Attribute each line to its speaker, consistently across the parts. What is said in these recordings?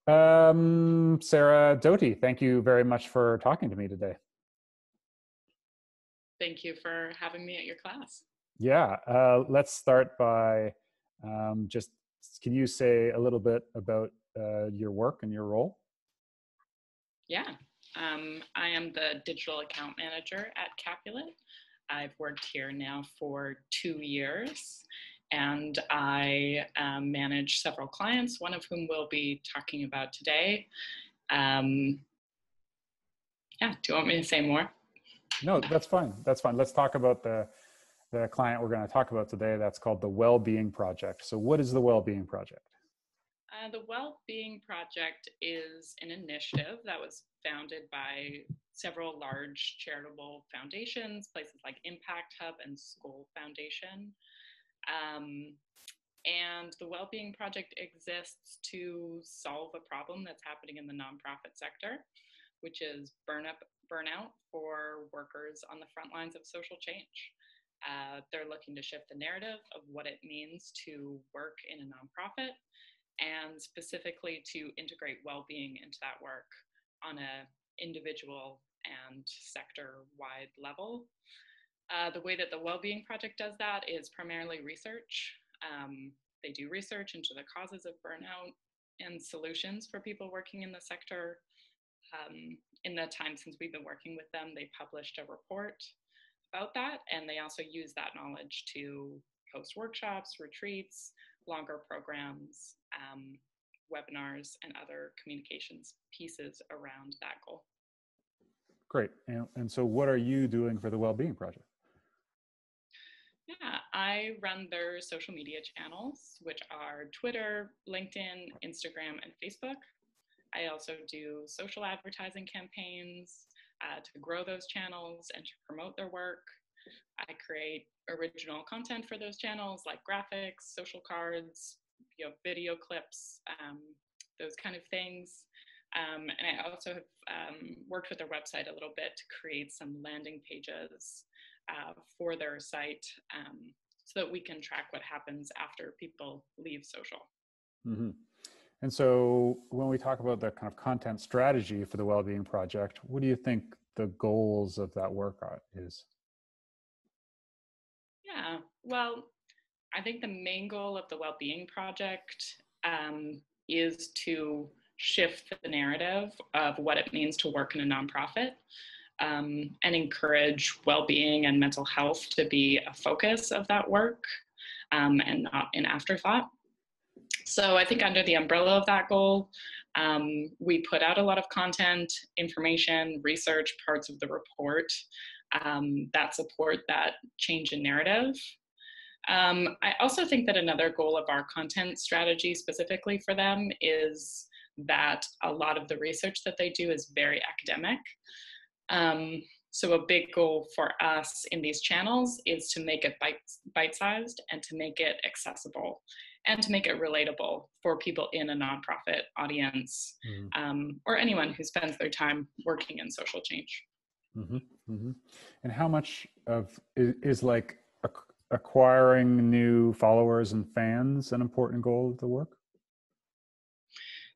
Speaker 1: Sarah Doty, thank you very much for talking to me today.
Speaker 2: Thank you for having me at your class.
Speaker 1: Yeah, let's start by just, can you say a little bit about your work and your role?
Speaker 2: Yeah, I am the digital account manager at Capulet. I've worked here now for 2 years, and I manage several clients, one of whom we'll be talking about today. Yeah, do you want me to say more?
Speaker 1: No, that's fine. That's fine. Let's talk about the client we're going to talk about today. That's called the Wellbeing Project. So what is the Wellbeing Project?
Speaker 2: The Wellbeing Project is an initiative that was founded by several large charitable foundations, places like Impact Hub and Skoll Foundation. And the Wellbeing Project exists to solve a problem that's happening in the nonprofit sector, which is burnout for workers on the front lines of social change. They're looking to shift the narrative of what it means to work in a nonprofit, and specifically to integrate well-being into that work on an individual and sector-wide level. The way that the Wellbeing Project does that is primarily research. They do research into the causes of burnout and solutions for people working in the sector. In the time since we've been working with them, they published a report about that, and they also use that knowledge to host workshops, retreats, longer programs, webinars, and other communications pieces around that goal.
Speaker 1: Great. And so what are you doing for the Wellbeing Project?
Speaker 2: Yeah, I run their social media channels, which are Twitter, LinkedIn, Instagram, and Facebook. I also do social advertising campaigns to grow those channels and to promote their work. I create original content for those channels, like graphics, social cards, video clips, those kind of things. And I also have worked with their website a little bit to create some landing pages for their site so that we can track what happens after people leave social.
Speaker 1: Mm-hmm. And so when we talk about the kind of content strategy for the Wellbeing Project, what do you think the goals of that work is?
Speaker 2: Yeah, well, I think the main goal of the Wellbeing Project is to shift the narrative of what it means to work in a nonprofit, and encourage well-being and mental health to be a focus of that work, and not an afterthought. So I think under the umbrella of that goal, we put out a lot of content, information, research, parts of the report that support that change in narrative. I also think that another goal of our content strategy specifically for them is that a lot of the research that they do is very academic. So a big goal for us in these channels is to make it bite-sized and to make it accessible and to make it relatable for people in a nonprofit audience, or anyone who spends their time working in social change.
Speaker 1: Mm-hmm. Mm-hmm. And how much of is like acquiring new followers and fans an important goal of the work?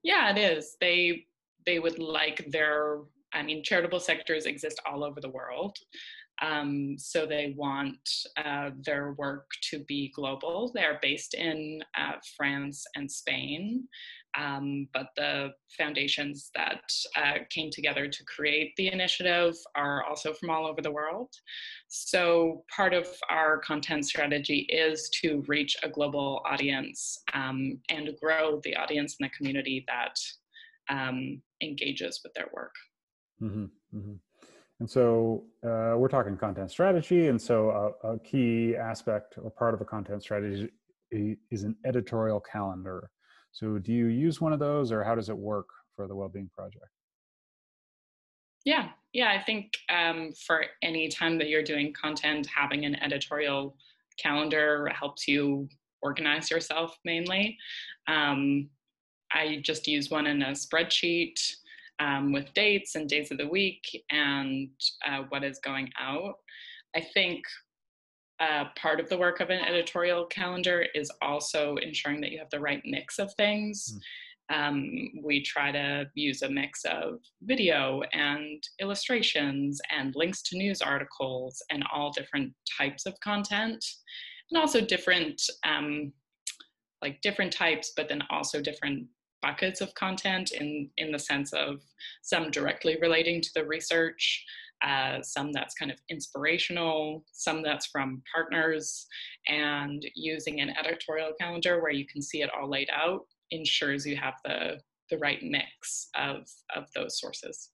Speaker 2: Yeah, it is. They would like charitable sectors exist all over the world. So they want their work to be global. They're based in France and Spain, but the foundations that came together to create the initiative are also from all over the world. So part of our content strategy is to reach a global audience and grow the audience in the community that engages with their work.
Speaker 1: Mm-hmm. Mm-hmm. And so we're talking content strategy. And so a key aspect or part of a content strategy is an editorial calendar. So do you use one of those, or how does it work for the Wellbeing Project?
Speaker 2: Yeah, I think for any time that you're doing content, having an editorial calendar helps you organize yourself mainly. I just use one in a spreadsheet with dates and days of the week and what is going out. I think part of the work of an editorial calendar is also ensuring that you have the right mix of things. We try to use a mix of video and illustrations and links to news articles and all different types of content, and also different different types, but then also different buckets of content in the sense of some directly relating to the research, some that's kind of inspirational, some that's from partners, and using an editorial calendar where you can see it all laid out ensures you have the right mix of those sources.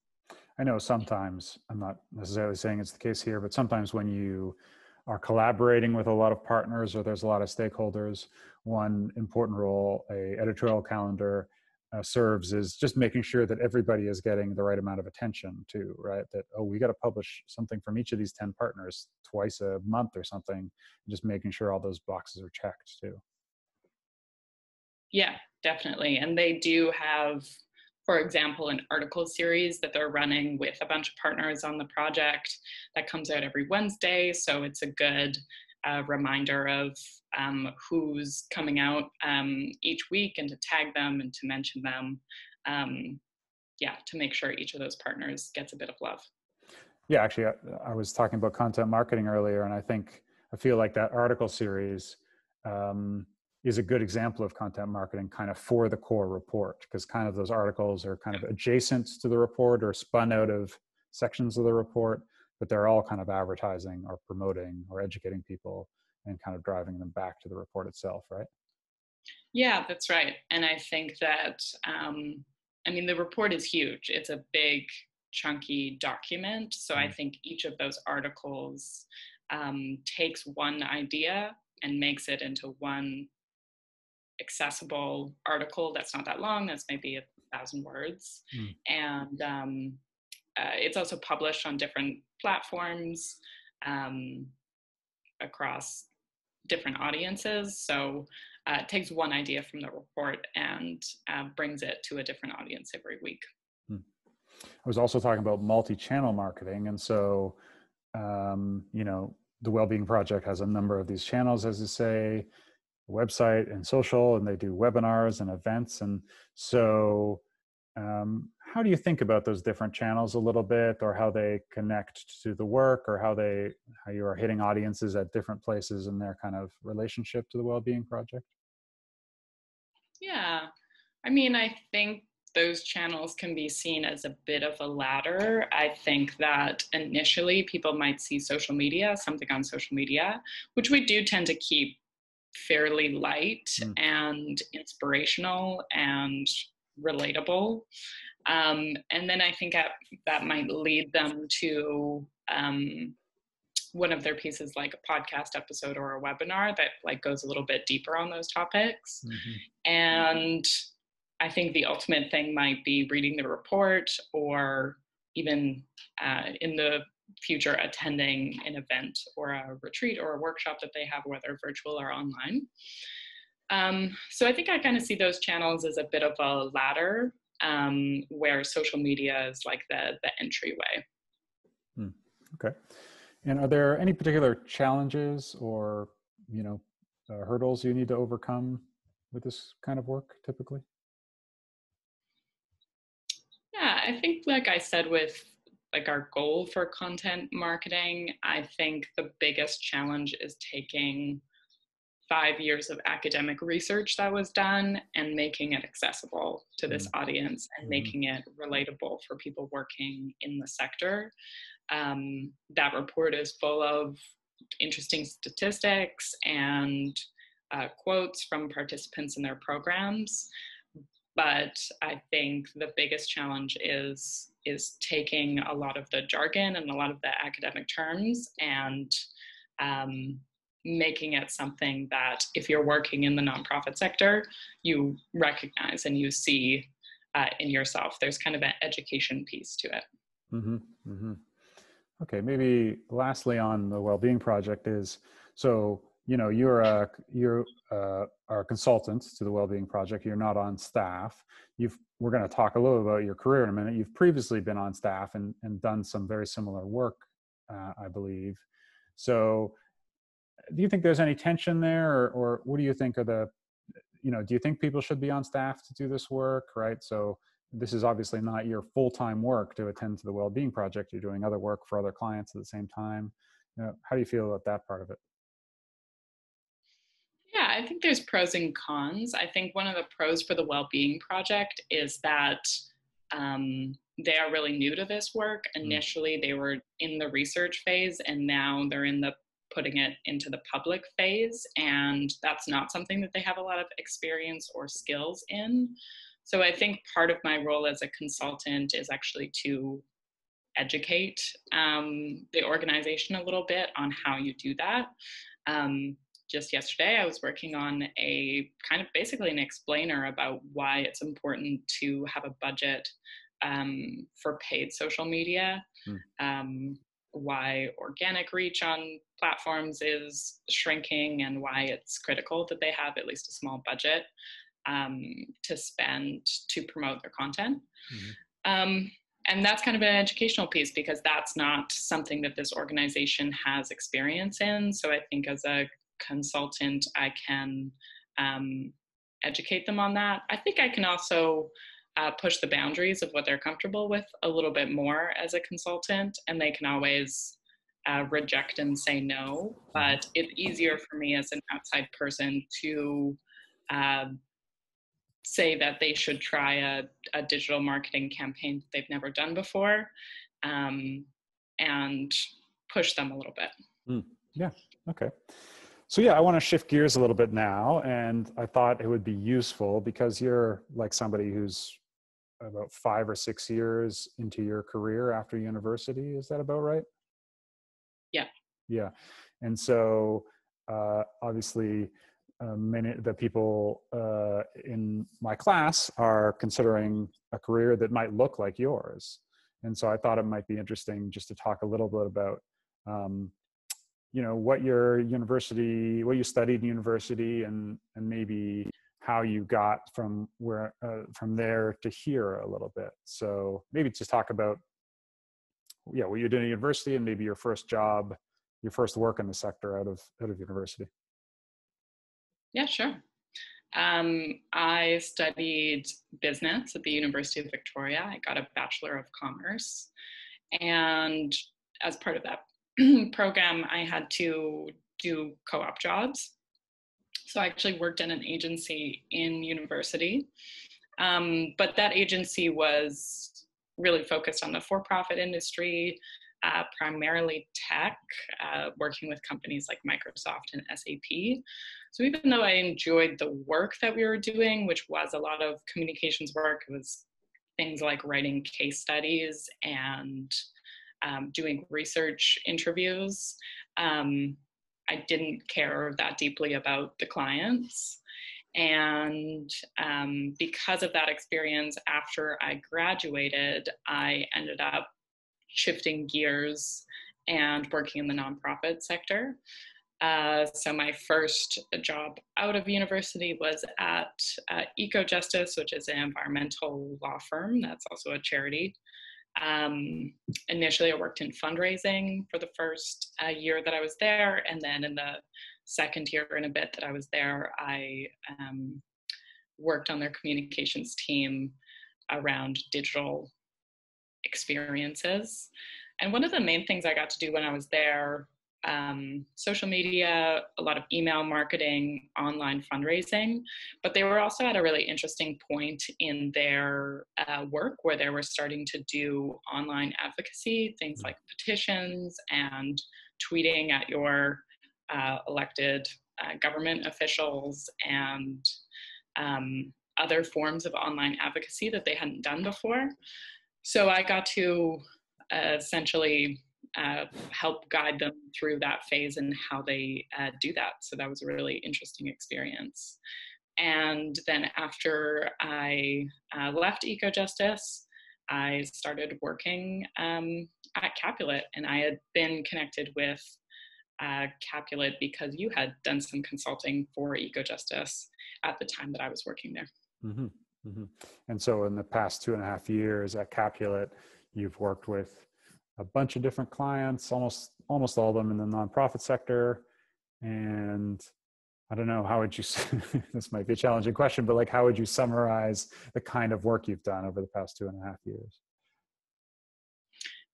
Speaker 1: I know sometimes, I'm not necessarily saying it's the case here, but sometimes when you are collaborating with a lot of partners or there's a lot of stakeholders, one important role a editorial calendar serves is just making sure that everybody is getting the right amount of attention too, right? That, oh, we got to publish something from each of these 10 partners twice a month or something, and just making sure all those boxes are checked too.
Speaker 2: Yeah, definitely. And they do have, for example, an article series that they're running with a bunch of partners on the project that comes out every Wednesday. So it's a good reminder of who's coming out each week, and to tag them and to mention them. Yeah, to make sure each of those partners gets a bit of love.
Speaker 1: Yeah, actually, I was talking about content marketing earlier, and I feel like that article series is a good example of content marketing kind of for the core report, because kind of those articles are kind of adjacent to the report or spun out of sections of the report, but they're all kind of advertising or promoting or educating people and kind of driving them back to the report itself, right?
Speaker 2: Yeah, that's right. And I think that, the report is huge. It's a big, chunky document. So I think each of those articles takes one idea and makes it into one accessible article that's not that long. That's maybe 1,000 words. And it's also published on different platforms across different audiences. So it takes one idea from the report and brings it to a different audience every week.
Speaker 1: I was also talking about multi-channel marketing. And so, the Wellbeing Project has a number of these channels, as you say, website and social, and they do webinars and events. And so how do you think about those different channels a little bit, or how they connect to the work, or how you are hitting audiences at different places in their kind of relationship to the Wellbeing Project?
Speaker 2: Yeah, I think those channels can be seen as a bit of a ladder. I think that initially people might see something on social media, which we do tend to keep fairly light and inspirational and relatable. And then I think that might lead them to one of their pieces, like a podcast episode or a webinar that goes a little bit deeper on those topics. And I think the ultimate thing might be reading the report, or even in the future attending an event or a retreat or a workshop that they have, whether virtual or online. So I think I kind of see those channels as a bit of a ladder, where social media is like the entryway.
Speaker 1: Okay. And are there any particular challenges or, hurdles you need to overcome with this kind of work typically?
Speaker 2: Yeah, I think, like I said, with our goal for content marketing, I think the biggest challenge is taking 5 years of academic research that was done and making it accessible to this audience and making it relatable for people working in the sector. That report is full of interesting statistics and quotes from participants in their programs. But I think the biggest challenge is taking a lot of the jargon and a lot of the academic terms and making it something that if you're working in the nonprofit sector, you recognize and you see in yourself. There's kind of an education piece to it.
Speaker 1: Okay, maybe lastly on the Wellbeing Project is, so you're a consultant to the Wellbeing Project. You're not on staff. We're going to talk a little about your career in a minute. You've previously been on staff and done some very similar work, I believe. So do you think there's any tension there, or what do you think are the, do you think people should be on staff to do this work, right? So this is obviously not your full-time work to attend to the well-being project. You're doing other work for other clients at the same time. How do you feel about that part of it?
Speaker 2: Yeah, I think there's pros and cons. I think one of the pros for the Wellbeing Project is that they are really new to this work. Initially, they were in the research phase, and now they're in the putting it into the public phase. And that's not something that they have a lot of experience or skills in. So I think part of my role as a consultant is actually to educate the organization a little bit on how you do that. Just yesterday, I was working on a kind of basically an explainer about why it's important to have a budget for paid social media, why organic reach on platforms is shrinking, and why it's critical that they have at least a small budget to spend to promote their content. And that's kind of an educational piece because that's not something that this organization has experience in. So I think as a consultant, I can educate them on that. I think I can also push the boundaries of what they're comfortable with a little bit more as a consultant, and they can always reject and say no. But it's easier for me as an outside person to say that they should try a digital marketing campaign that they've never done before, and push them a little bit.
Speaker 1: Yeah, okay. So yeah, I want to shift gears a little bit now, and I thought it would be useful because you're like somebody who's about 5 or 6 years into your career after university. Is that about right?
Speaker 2: Yeah.
Speaker 1: Yeah. And so obviously many of the people in my class are considering a career that might look like yours. And so I thought it might be interesting just to talk a little bit about what you studied in university, and maybe how you got from there to here a little bit. So maybe just talk about, what you did at university, and maybe your first job, your first work in the sector out of university.
Speaker 2: Yeah, sure. I studied business at the University of Victoria. I got a Bachelor of Commerce. And as part of that program, I had to do co-op jobs. So I actually worked in an agency in university. But that agency was really focused on the for-profit industry, primarily tech, working with companies like Microsoft and SAP. So even though I enjoyed the work that we were doing, which was a lot of communications work, it was things like writing case studies and doing research interviews, I didn't care that deeply about the clients. And because of that experience, after I graduated, I ended up shifting gears and working in the nonprofit sector. So my first job out of university was at EcoJustice, which is an environmental law firm that's also a charity. Initially, I worked in fundraising for the first year that I was there, and then in the second year and a bit that I was there, I worked on their communications team around digital experiences. And one of the main things I got to do when I was there, social media, a lot of email marketing, online fundraising, but they were also at a really interesting point in their work where they were starting to do online advocacy, things like petitions and tweeting at your elected government officials and other forms of online advocacy that they hadn't done before. So I got to essentially help guide them through that phase and how they do that. So that was a really interesting experience. And then after I left EcoJustice, I started working at Capulet, and I had been connected with Capulet because you had done some consulting for EcoJustice at the time that I was working there.
Speaker 1: Mm-hmm. Mm-hmm. And so in the past 2.5 years at Capulet, you've worked with a bunch of different clients, almost all of them in the nonprofit sector. And I don't know, how would you, this might be a challenging question, but like, how would you summarize the kind of work you've done over the past 2.5 years?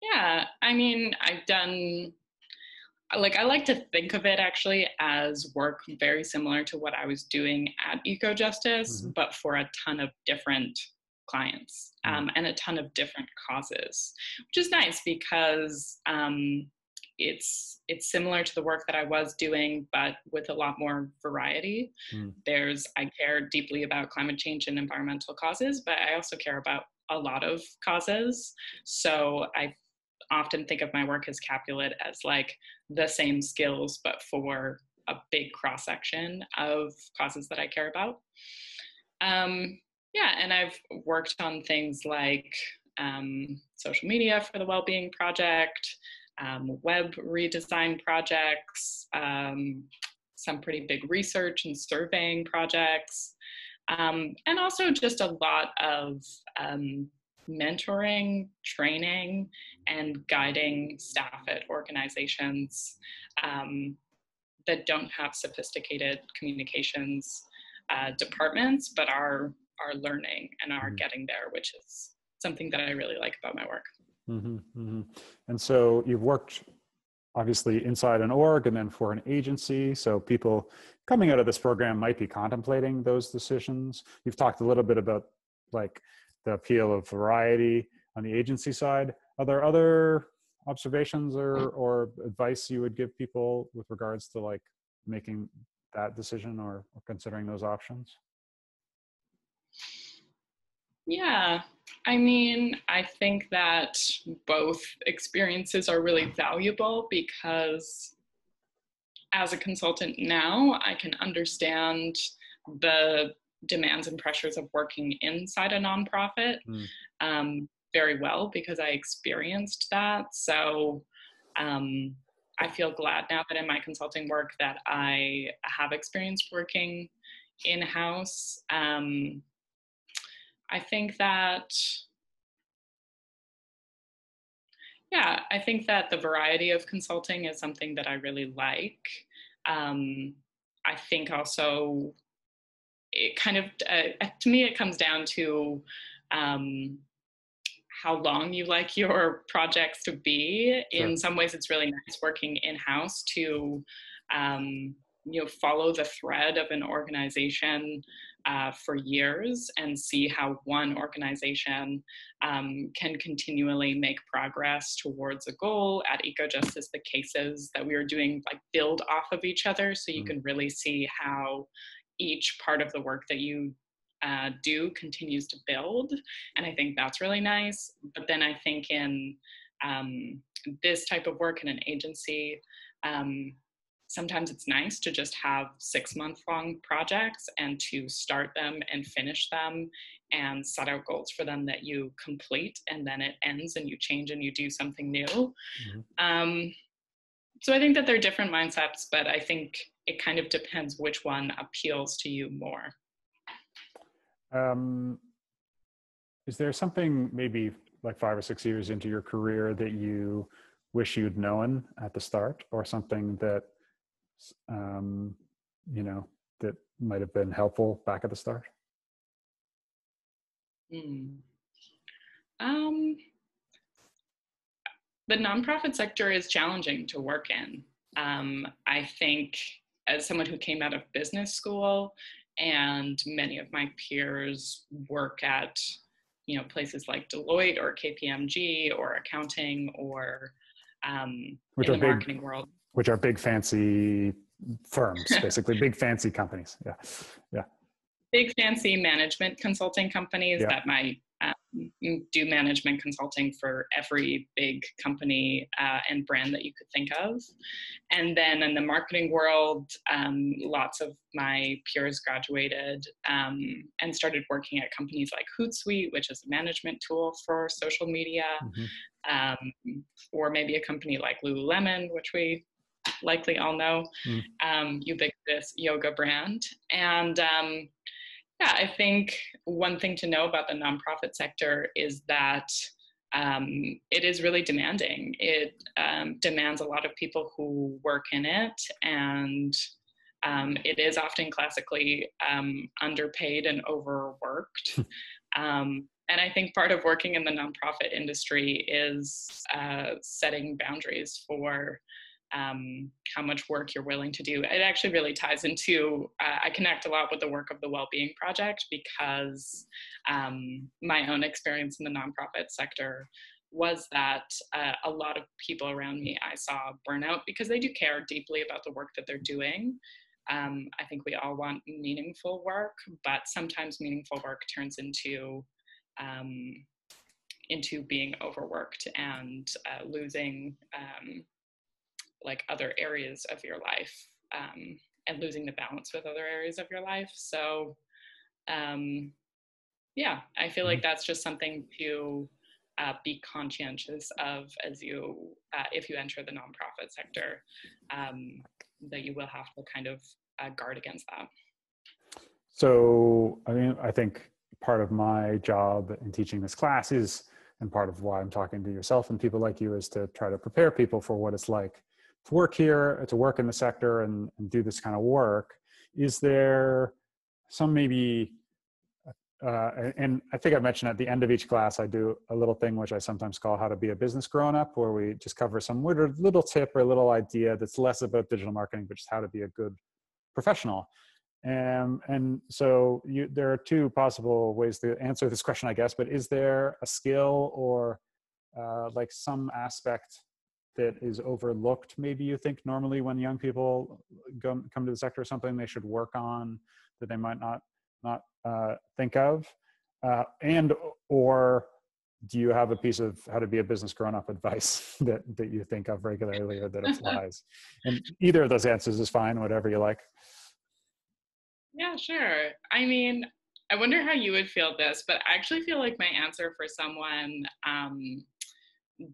Speaker 2: Yeah, I mean, I've done, like, I like to think of it actually as work very similar to what I was doing at EcoJustice,
Speaker 1: Mm-hmm.
Speaker 2: but for a ton of different clients,
Speaker 1: Mm-hmm.
Speaker 2: and a ton of different causes, which is nice because it's similar to the work that I was doing, but with a lot more variety. I care deeply about climate change and environmental causes, but I also care about a lot of causes. So I often think of my work as Capulet as like the same skills, but for a big cross section of causes that I care about. Yeah, and I've worked on things like social media for the Wellbeing Project, web redesign projects, some pretty big research and surveying projects, and also just a lot of mentoring, training, and guiding staff at organizations that don't have sophisticated communications departments, but are learning and are getting there, which is something that I really like about my work.
Speaker 1: Mm-hmm, mm-hmm. And so you've worked obviously inside an org and then for an agency. So people coming out of this program might be contemplating those decisions. You've talked a little bit about like the appeal of variety on the agency side. Are there other observations or advice you would give people with regards to like making that decision or considering those options?
Speaker 2: Yeah, I mean, I think that both experiences are really valuable because as a consultant now, I can understand the demands and pressures of working inside a nonprofit very well because I experienced that. So I feel glad now that in my consulting work that I have experienced working in-house. I think that, yeah, I think that the variety of consulting is something that I really like. I think also it kind of, to me, it comes down to how long you like your projects to be.
Speaker 1: Sure.
Speaker 2: In some ways, it's really nice working in-house to follow the thread of an organization for years and see how one organization can continually make progress towards a goal. At EcoJustice, the cases that we were doing like build off of each other, so you can really see how each part of the work that you do continues to build, and I think that's really nice. But then I think in this type of work in an agency, sometimes it's nice to just have 6-month-long projects and to start them and finish them and set out goals for them that you complete, and then it ends and you change and you do something new. So I think that they're different mindsets, but I think it kind of depends which one appeals to you more.
Speaker 1: Is there something maybe like 5 or 6 years into your career that you wish you'd known at the start, or something that that might have been helpful back at the start?
Speaker 2: The nonprofit sector is challenging to work in. I think as someone who came out of business school, and many of my peers work at places like Deloitte or KPMG or accounting or in the marketing world.
Speaker 1: Which are big fancy firms, basically big fancy companies. Yeah. Big
Speaker 2: fancy management consulting companies that might do management consulting for every big company and brand that you could think of. And then in the marketing world, lots of my peers graduated and started working at companies like Hootsuite, which is a management tool for social media, or maybe a company like Lululemon, which we likely all know, ubiquitous yoga brand. And yeah, I think one thing to know about the nonprofit sector is that it is really demanding. It demands a lot of people who work in it, and It is often classically underpaid and overworked. And I think part of working in the nonprofit industry is setting boundaries for how much work you're willing to do. It actually really ties into, I connect a lot with the work of the Wellbeing Project, because my own experience in the nonprofit sector was that a lot of people around me I saw burnout because they do care deeply about the work that they're doing. I think we all want meaningful work, but sometimes meaningful work turns into being overworked and losing like other areas of your life, and losing the balance with other areas of your life. So yeah, I feel like that's just something to be conscientious of as you, if you enter the nonprofit sector, that you will have to kind of guard against that.
Speaker 1: So, I mean, I think part of my job in teaching this class is, and part of why I'm talking to yourself and people like you, is to try to prepare people for what it's like to work here, to work in the sector and do this kind of work. Is there some maybe, and I think I mentioned at the end of each class, I do a little thing which I sometimes call how to be a business grown-up, where we just cover some little tip or a little idea that's less about digital marketing, but just how to be a good professional. And so there are two possible ways to answer this question, I guess, but is there a skill or like some aspect that is overlooked, maybe you think normally when young people come to the sector, something they should work on that they might not think of? And or do you have a piece of how to be a business grown-up advice that you think of regularly or that applies? And either of those answers is fine, whatever you like.
Speaker 2: Yeah, sure. I mean, I wonder how you would feel this, but I actually feel like my answer for someone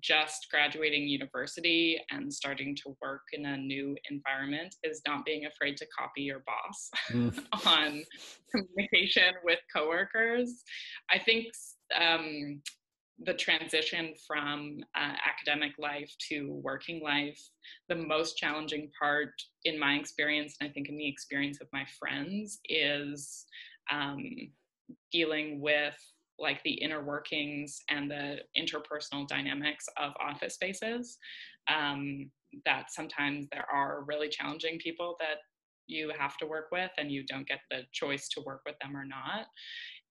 Speaker 2: just graduating university and starting to work in a new environment is not being afraid to copy your boss on communication with coworkers. I think the transition from academic life to working life, the most challenging part in my experience, and I think in the experience of my friends, is dealing with like the inner workings and the interpersonal dynamics of office spaces. That sometimes there are really challenging people that you have to work with and you don't get the choice to work with them or not.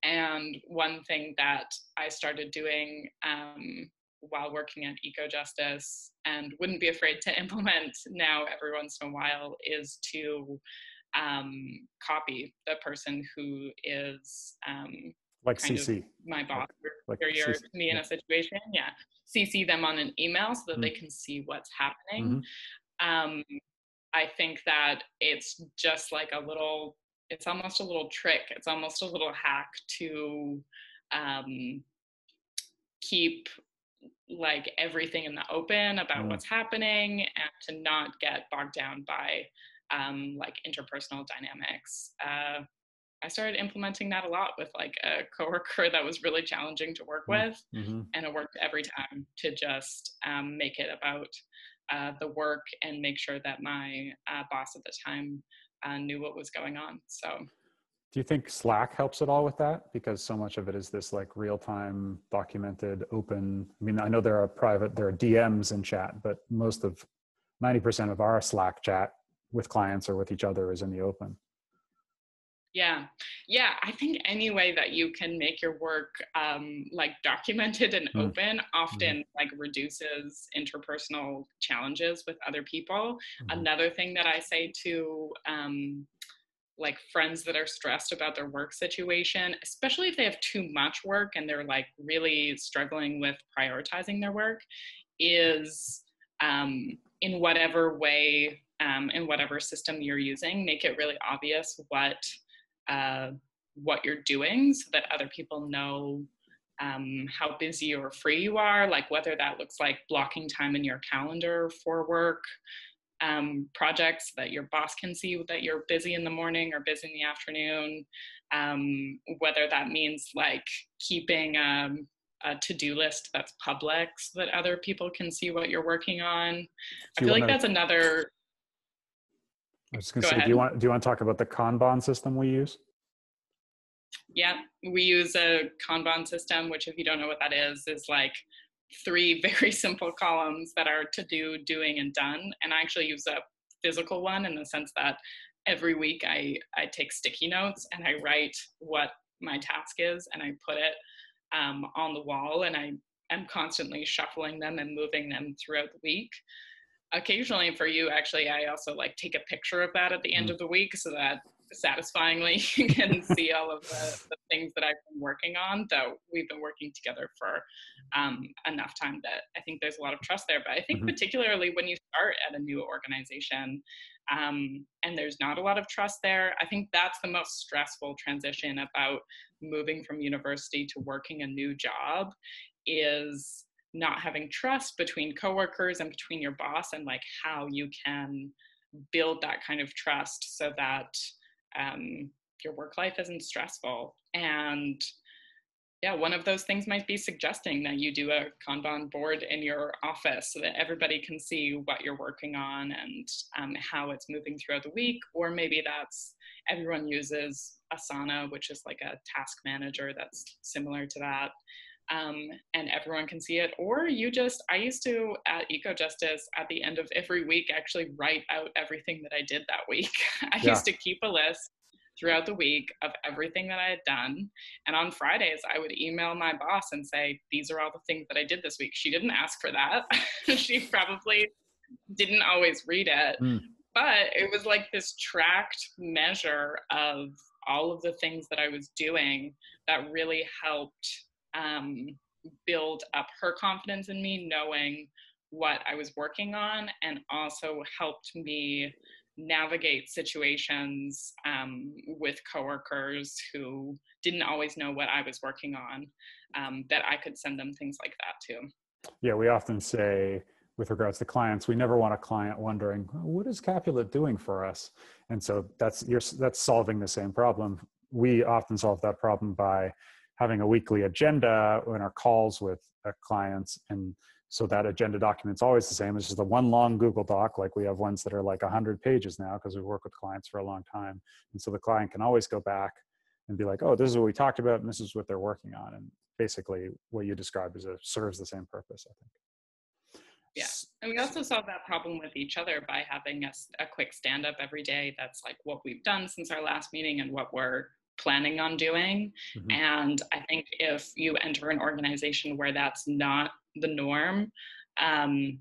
Speaker 2: And one thing that I started doing while working at EcoJustice, and wouldn't be afraid to implement now every once in a while, is to copy the person who is
Speaker 1: like
Speaker 2: kind
Speaker 1: CC.
Speaker 2: of my boss
Speaker 1: like
Speaker 2: or you're me in a situation. Yeah. CC them on an email so that they can see what's happening. I think that it's just like it's almost a little trick. It's almost a little hack to keep like everything in the open about what's happening and to not get bogged down by like interpersonal dynamics. I started implementing that a lot with like a coworker that was really challenging to work with, and it worked every time to just make it about the work and make sure that my boss at the time knew what was going on. So
Speaker 1: do you think Slack helps at all with that? Because so much of it is this like real-time documented open. I mean, I know there are DMs in chat, but 90% of our Slack chat with clients or with each other is in the open.
Speaker 2: Yeah. I think any way that you can make your work like documented and open often like reduces interpersonal challenges with other people. Another thing that I say to like friends that are stressed about their work situation, especially if they have too much work and they're like really struggling with prioritizing their work, is in whatever way, in whatever system you're using, make it really obvious what you're doing so that other people know how busy or free you are, like whether that looks like blocking time in your calendar for work projects that your boss can see that you're busy in the morning or busy in the afternoon, whether that means like keeping a to-do list that's public so that other people can see what you're working on. I feel like that's another.
Speaker 1: I was going to
Speaker 2: Go
Speaker 1: say,
Speaker 2: ahead.
Speaker 1: do you want to talk about the Kanban system we use?
Speaker 2: Yeah, we use a Kanban system, which if you don't know what that is like three very simple columns that are to do, doing, and done. And I actually use a physical one in the sense that every week I take sticky notes and I write what my task is and I put it on the wall, and I am constantly shuffling them and moving them throughout the week. Occasionally for you, actually, I also like take a picture of that at the end of the week so that satisfyingly you can see all of the things that I've been working on, though we've been working together for enough time that I think there's a lot of trust there. But I think particularly when you start at a new organization and there's not a lot of trust there, I think that's the most stressful transition about moving from university to working a new job, is not having trust between coworkers and between your boss, and like how you can build that kind of trust so that your work life isn't stressful. And yeah, one of those things might be suggesting that you do a Kanban board in your office so that everybody can see what you're working on and how it's moving throughout the week. Or maybe that's everyone uses Asana, which is like a task manager that's similar to that. And everyone can see it. Or you just, I used to at EcoJustice at the end of every week actually write out everything that I did that week. I used to keep a list throughout the week of everything that I had done. And on Fridays, I would email my boss and say, these are all the things that I did this week. She didn't ask for that. She probably didn't always read it, but it was like this tracked measure of all of the things that I was doing that really helped build up her confidence in me, knowing what I was working on, and also helped me navigate situations with coworkers who didn't always know what I was working on, that I could send them things like that too.
Speaker 1: Yeah, we often say with regards to clients, we never want a client wondering, what is Capulet doing for us? And so that's solving the same problem. We often solve that problem by having a weekly agenda in our calls with clients. And so that agenda document's always the same. It's just a one long Google Doc. Like we have ones that are like 100 pages now because we work with clients for a long time. And so the client can always go back and be like, oh, this is what we talked about and this is what they're working on. And basically what you described serves the same purpose, I think.
Speaker 2: Yeah. And we also solve that problem with each other by having a quick stand-up every day that's like what we've done since our last meeting and what we're planning on doing. And I think if you enter an organization where that's not the norm, adding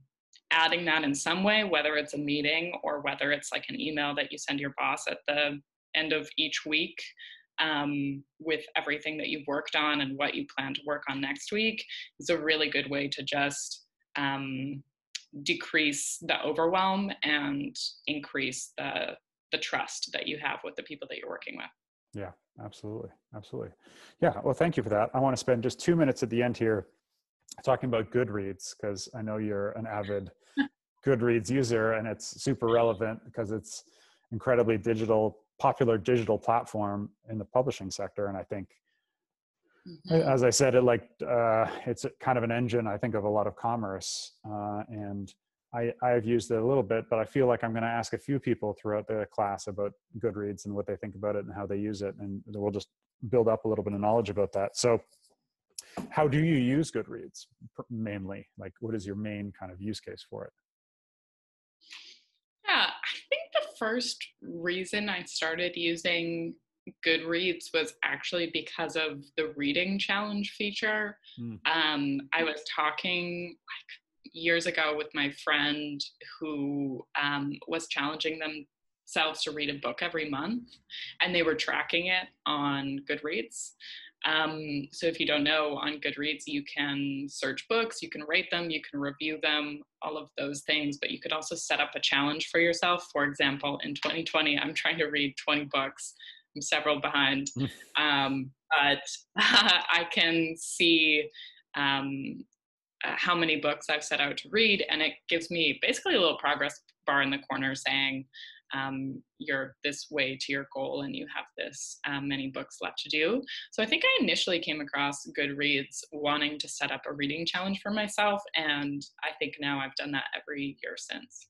Speaker 2: that in some way, whether it's a meeting or whether it's like an email that you send your boss at the end of each week with everything that you've worked on and what you plan to work on next week, is a really good way to just decrease the overwhelm and increase the trust that you have with the people that you're working with.
Speaker 1: Yeah, absolutely. Absolutely. Yeah. Well, thank you for that. I want to spend just 2 minutes at the end here talking about Goodreads, because I know you're an avid Goodreads user, and it's super relevant because it's incredibly popular digital platform in the publishing sector. And I think, as I said, it's kind of an engine, I think, of a lot of commerce. And I've used it a little bit, but I feel like I'm going to ask a few people throughout the class about Goodreads and what they think about it and how they use it. And we'll just build up a little bit of knowledge about that. So how do you use Goodreads mainly? Like, what is your main kind of use case for it?
Speaker 2: Yeah, I think the first reason I started using Goodreads was actually because of the reading challenge feature. I was talking years ago with my friend who was challenging themselves to read a book every month, and they were tracking it on Goodreads. So if you don't know, on Goodreads, you can search books, you can rate them, you can review them, all of those things, but you could also set up a challenge for yourself. For example, in 2020, I'm trying to read 20 books. I'm several behind, but I can see how many books I've set out to read, and it gives me basically a little progress bar in the corner saying you're this way to your goal and you have this many books left to do. So I think I initially came across Goodreads wanting to set up a reading challenge for myself, and I think now I've done that every year since.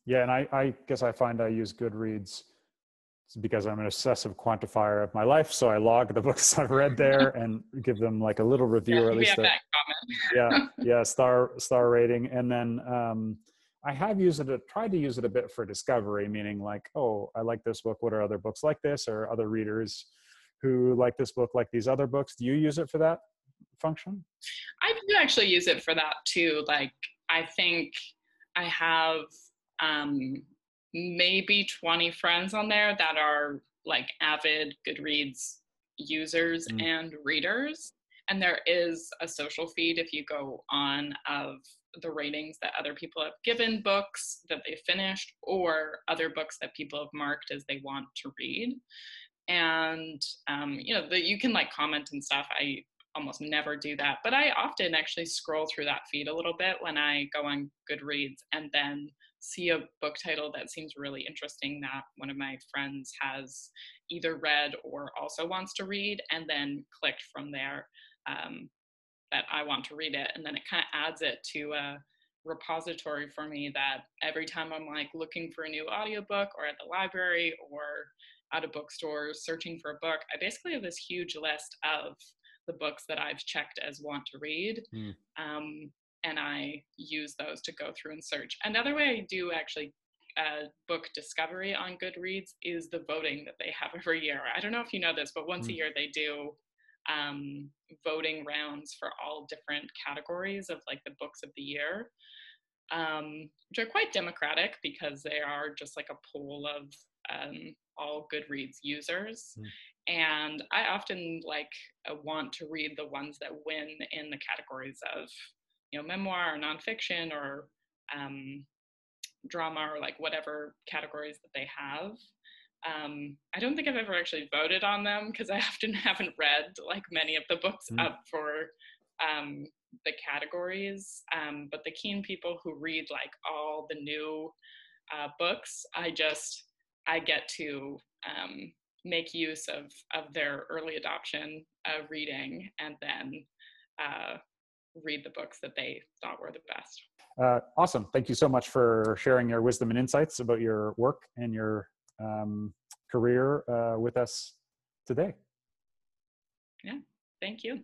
Speaker 1: Yeah, and I guess I find I use Goodreads because I'm an obsessive quantifier of my life. So I log the books I've read there and give them like a little review,
Speaker 2: Yeah,
Speaker 1: or at
Speaker 2: we
Speaker 1: least
Speaker 2: have
Speaker 1: a,
Speaker 2: that
Speaker 1: yeah,
Speaker 2: comment.
Speaker 1: yeah, star rating. And then I have tried to use it a bit for discovery, meaning like, oh, I like this book. What are other books like this, or other readers who like this book like these other books? Do you use it for that function?
Speaker 2: I do actually use it for that too. Like, I think I have um, maybe 20 friends on there that are like avid Goodreads users
Speaker 1: Mm,
Speaker 2: and readers. And there is a social feed if you go on of the ratings that other people have given books that they finished, or other books that people have marked as they want to read. And you can like comment and stuff. I almost never do that, but I often actually scroll through that feed a little bit when I go on Goodreads and then see a book title that seems really interesting that one of my friends has either read or also wants to read, and then clicked from there that I want to read it. And then it kind of adds it to a repository for me that every time I'm like looking for a new audiobook, or at the library, or at a bookstore searching for a book, I basically have this huge list of the books that I've checked as want to read.
Speaker 1: mm,
Speaker 2: And I use those to go through and search. Another way I do actually book discovery on Goodreads is the voting that they have every year. I don't know if you know this, but once a
Speaker 1: mm,
Speaker 2: year they do voting rounds for all different categories of like the books of the year, which are quite democratic because they are just like a pool of all Goodreads users.
Speaker 1: mm,
Speaker 2: And I often like want to read the ones that win in the categories of, memoir or nonfiction, or um, drama, or like whatever categories that they have. I don't think I've ever actually voted on them because I often haven't read like many of the books
Speaker 1: mm.
Speaker 2: up for um, the categories. But the keen people who read like all the new books, I get to make use of their early adoption reading, and then uh, read the books that they thought were the best.
Speaker 1: Awesome. Thank you so much for sharing your wisdom and insights about your work and your career with us today.
Speaker 2: Yeah, thank you.